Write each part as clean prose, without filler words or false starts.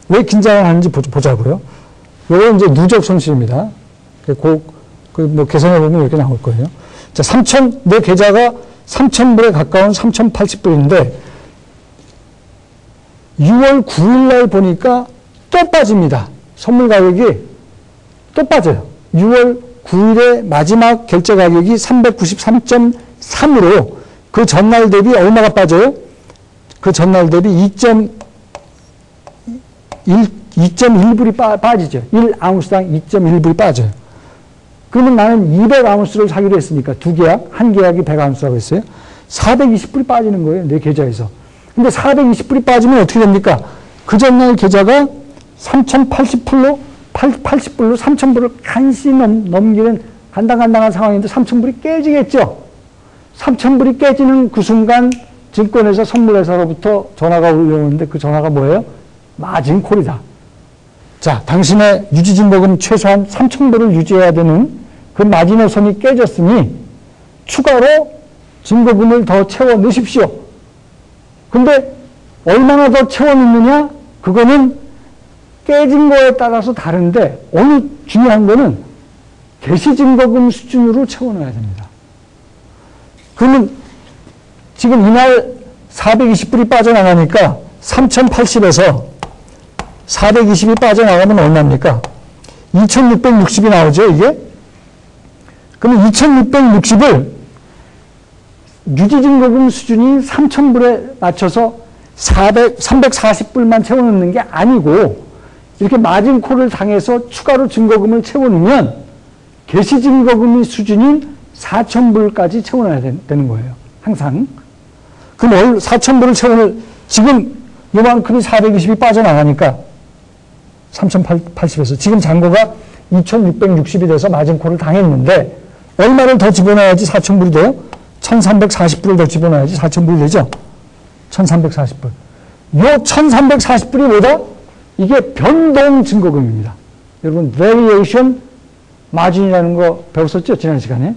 왜 긴장을 하는지 보자고요. 요거 이제 누적 손실입니다. 뭐 계산해보면 이렇게 나올 거예요. 자, 내 계좌가 3,000불에 가까운 3,080불인데, 6월 9일날 보니까 또 빠집니다. 선물 가격이 또 빠져요. 6월 9일에 마지막 결제 가격이 393.3으로 그 전날 대비 얼마가 빠져요? 그 전날 대비 2.1불이 빠지죠. 1아운스당 2.1불이 빠져요. 그러면 나는 200아운스를 사기로 했으니까 두 계약, 한 계약이 100아운스라고 했어요. 420불이 빠지는 거예요. 내 계좌에서. 근데 420불이 빠지면 어떻게 됩니까? 그 전날 계좌가 3,080불로 3,000불을 간신히 넘기는 간당간당한 상황인데 3,000불이 깨지겠죠. 3,000불이 깨지는 그 순간 증권회사 선물회사로부터 전화가 올려오는데 그 전화가 뭐예요? 마진콜이다. 자, 당신의 유지증거금 최소한 3,000불을 유지해야 되는 그 마지노선이 깨졌으니 추가로 증거금을 더 채워 넣으십시오. 근데 얼마나 더 채워 넣느냐? 그거는 깨진 거에 따라서 다른데 오늘 중요한 거는 개시증거금 수준으로 채워 넣어야 됩니다. 그러면 지금 이날 420불이 빠져나가니까 3,080에서 420이 빠져나가면 얼마입니까? 2,660이 나오죠, 이게? 그러면 2,660을 유지증거금 수준이 3,000불에 맞춰서 340불만 채워넣는 게 아니고 이렇게 마진콜을 당해서 추가로 증거금을 채워넣으면 개시증거금의 수준인 4,000불까지 채워넣어야 되는 거예요. 항상. 그럼 4,000불을 채워넣을, 지금 요만큼이 420이 빠져나가니까 3,080에서 지금 잔고가 2,660이 돼서 마진콜을 당했는데 얼마를 더 집어넣어야지 4,000불이 돼요? 1,340불을 더 집어넣어야지 4,000불이 되죠? 1,340불. 요 1,340불이 뭐다? 이게 변동 증거금입니다. 여러분, variation margin이라는 거 배웠었죠? 지난 시간에.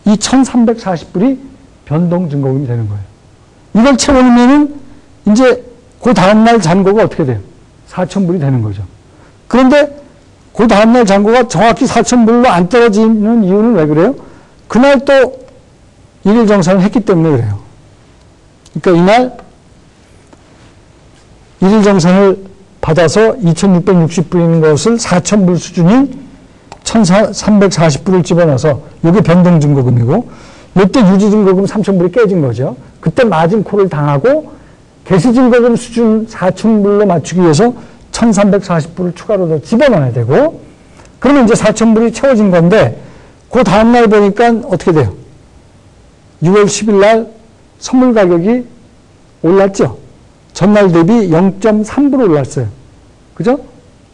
이 1,340불이 변동 증거금이 되는 거예요. 이걸 채워넣으면은 이제 그 다음날 잔고가 어떻게 돼요? 4,000불이 되는 거죠. 그런데 그 다음날 잔고가 정확히 4,000불로 안 떨어지는 이유는 왜 그래요? 그날 또 일일 정산을 했기 때문에 그래요. 그러니까 이날 일일 정산을 받아서 2,660불인 것을 4,000불 수준인 1,340불을 집어넣어서 이게 변동증거금이고 이때 유지증거금 3,000불이 깨진 거죠. 그때 마진콜을 당하고 개시증거금 수준 4,000불로 맞추기 위해서 1,340불을 추가로 더 집어넣어야 되고 그러면 이제 4,000불이 채워진 건데 그 다음날 보니까 어떻게 돼요? 6월 10일 날 선물 가격이 올랐죠? 전날 대비 0.3불 올랐어요. 그죠?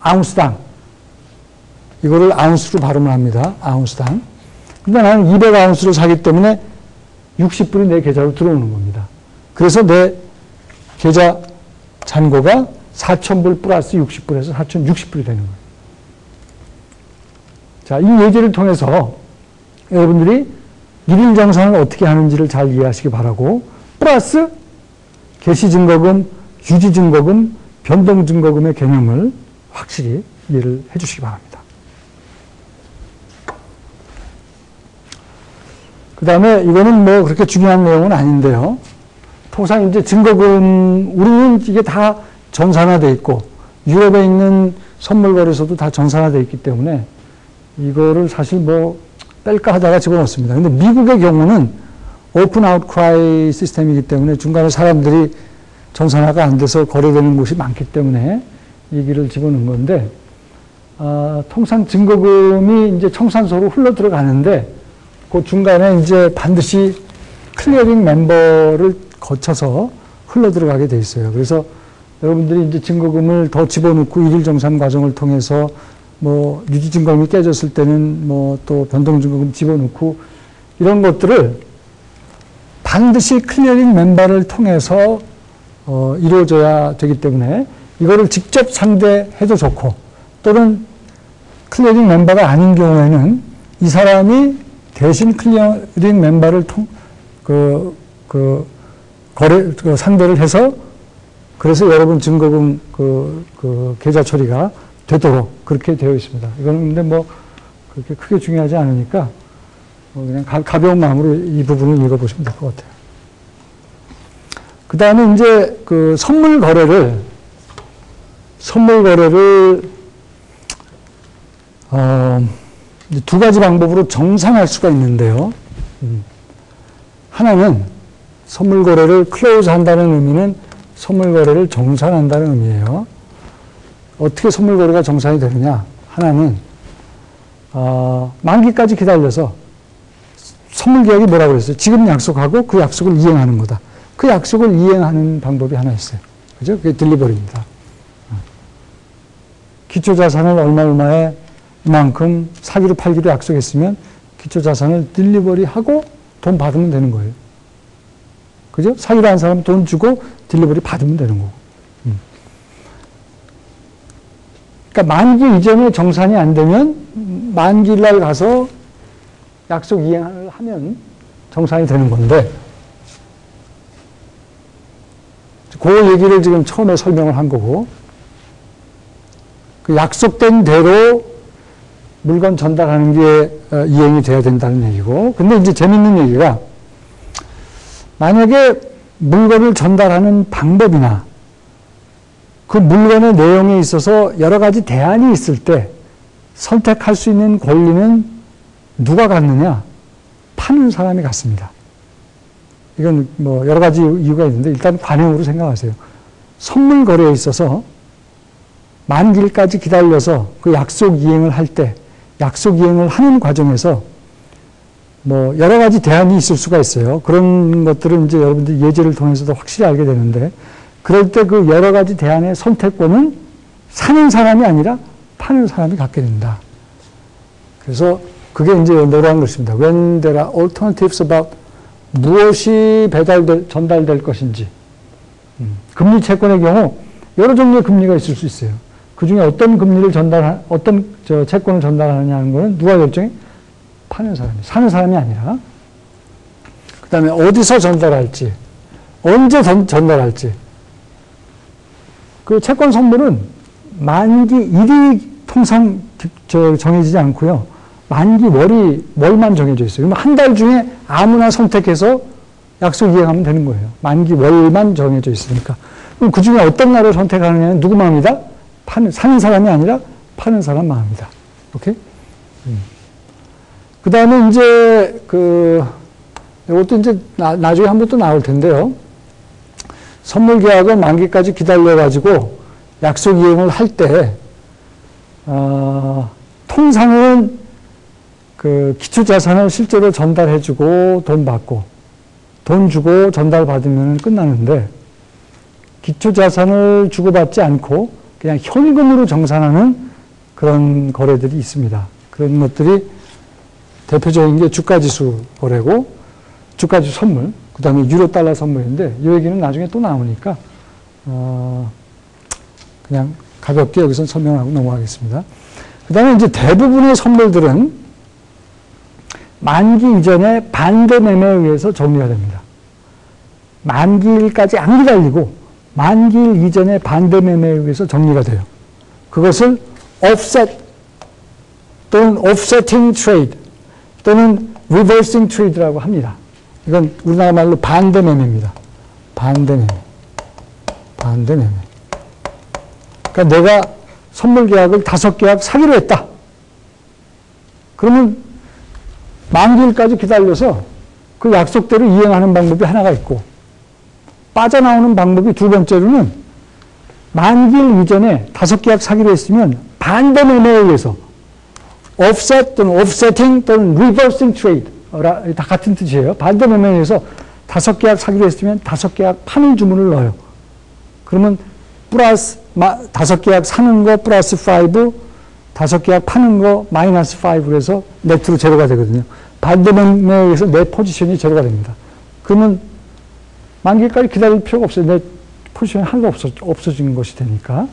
아운스당. 이거를 아운스로 발음을 합니다. 아운스당. 근데 나는 200아운스를 사기 때문에 60불이 내 계좌로 들어오는 겁니다. 그래서 내 계좌 잔고가 4,000불 플러스 60불에서 4,060불이 되는 거예요. 자, 이 예제를 통해서 여러분들이 일일 정산을 어떻게 하는지를 잘 이해하시기 바라고 플러스 개시증거금, 유지증거금, 변동증거금의 개념을 확실히 이해를 해 주시기 바랍니다. 그 다음에 이거는 뭐 그렇게 중요한 내용은 아닌데요. 통상 이제 증거금, 우리는 이게 다 전산화되어 있고 유럽에 있는 선물거래소도 다 전산화되어 있기 때문에 이거를 사실 뭐 뺄까 하다가 집어넣습니다. 근데 미국의 경우는 오픈 아웃크라이 시스템이기 때문에 중간에 사람들이 전산화가 안 돼서 거래되는 곳이 많기 때문에 얘기를 집어넣은 건데, 통상 증거금이 이제 청산소로 흘러 들어가는데, 그 중간에 이제 반드시 클리어링 멤버를 거쳐서 흘러 들어가게 돼 있어요. 그래서 여러분들이 이제 증거금을 더 집어넣고 일일 정산 과정을 통해서 뭐 유지증거금이 깨졌을 때는 뭐 또 변동증거금 집어넣고 이런 것들을 반드시 클리어링 멤버를 통해서 이루어져야 되기 때문에 이거를 직접 상대해도 좋고 또는 클리어링 멤버가 아닌 경우에는 이 사람이 대신 클리어링 멤버를 상대를 해서 그래서 여러분 증거금 계좌 처리가 되도록 그렇게 되어 있습니다. 이거는 근데 뭐 그렇게 크게 중요하지 않으니까 그냥 가벼운 마음으로 이 부분을 읽어보시면 될 것 같아요. 그 다음에 이제 그 선물 거래를 두 가지 방법으로 정산할 수가 있는데요. 하나는 선물 거래를 클로즈 한다는 의미는 선물 거래를 정산한다는 의미예요. 어떻게 선물 거래가 정산이 되느냐? 하나는 만기까지 기다려서 선물 계약이 뭐라고 그랬어요? 지금 약속하고 그 약속을 이행하는 거다. 그 약속을 이행하는 방법이 하나 있어요. 그죠? 그게 딜리버리입니다. 기초자산을 얼마에 이만큼 사기로 팔기로 약속했으면 기초자산을 딜리버리하고 돈 받으면 되는 거예요. 그죠? 사기로 한 사람 돈 주고 딜리버리 받으면 되는 거고. 그러니까 만기 이전에 정산이 안 되면 만기날 가서 약속 이행을 하면 정산이 되는 건데 그 얘기를 지금 처음에 설명을 한 거고 그 약속된 대로 물건 전달하는 게 이행이 돼야 된다는 얘기고 근데 이제 재밌는 얘기가 만약에 물건을 전달하는 방법이나 그 물건의 내용에 있어서 여러 가지 대안이 있을 때 선택할 수 있는 권리는 누가 갖느냐? 파는 사람이 갖습니다. 이건 뭐 여러 가지 이유가 있는데 일단 관행으로 생각하세요. 선물 거래에 있어서 만기일까지 기다려서 그 약속 이행을 할 때 약속 이행을 하는 과정에서 뭐 여러 가지 대안이 있을 수가 있어요. 그런 것들은 이제 여러분들 예제를 통해서도 확실히 알게 되는데 그럴 때 그 여러 가지 대안의 선택권은 사는 사람이 아니라 파는 사람이 갖게 된다. 그래서 그게 이제 뭐라는 것입니다. When there are alternatives about 무엇이 전달될 것인지. 금리 채권의 경우 여러 종류의 금리가 있을 수 있어요. 그 중에 어떤 금리를 어떤 채권을 전달하느냐는 거는 누가 결정해? 파는 사람이, 사는 사람이 아니라. 그 다음에 어디서 전달할지, 언제 전달할지. 그 채권 선물은 만기일이 통상 정해지지 않고요. 만기 월만 정해져 있어요. 그러면 한 달 중에 아무나 선택해서 약속 이행하면 되는 거예요. 만기 월만 정해져 있으니까. 그럼 그 중에 어떤 날을 선택하느냐는 누구 마음이다? 사는 사람이 아니라 파는 사람 마음이다. 오케이? 그 다음에 이제 이것도 이제 나중에 한번 또 나올 텐데요. 선물 계약은 만기까지 기다려가지고 약속 이행을 할 때, 통상은 그 기초자산을 실제로 전달해주고 돈 받고, 돈 주고 전달받으면 끝나는데, 기초자산을 주고받지 않고 그냥 현금으로 정산하는 그런 거래들이 있습니다. 그런 것들이 대표적인 게 주가지수 거래고, 주가지수 선물, 그 다음에 유로 달러 선물인데, 이 얘기는 나중에 또 나오니까, 그냥 가볍게 여기서 설명하고 넘어가겠습니다. 그 다음에 이제 대부분의 선물들은 만기 이전에 반대 매매에 의해서 정리가 됩니다. 만기일까지 안 기다리고 만기일 이전에 반대 매매에 의해서 정리가 돼요. 그것을 offset 또는 offsetting trade 또는 reversing trade라고 합니다. 이건 우리나라 말로 반대 매매입니다. 반대 매매. 반대 매매. 그러니까 내가 선물 계약을 5계약 사기로 했다. 그러면 만기일까지 기다려서 그 약속대로 이행하는 방법이 하나가 있고, 빠져나오는 방법이 두 번째로는 만기일 이전에 5계약 사기로 했으면 반대 매매에 의해서 offset 또는 offsetting 또는 reversing trade 다 같은 뜻이에요. 반대 매매에 의해서 5계약 사기로 했으면 5계약 파는 주문을 넣어요. 그러면 플러스 5계약 사는 거 플러스 5, 5계약 파는 거 마이너스 5로 해서 네트로 제로가 되거든요. 반대 매매에 의해서 내 포지션이 제로가 됩니다. 그러면 만기까지 기다릴 필요가 없어요. 내 포지션이 하나도 없어지는 것이 되니까.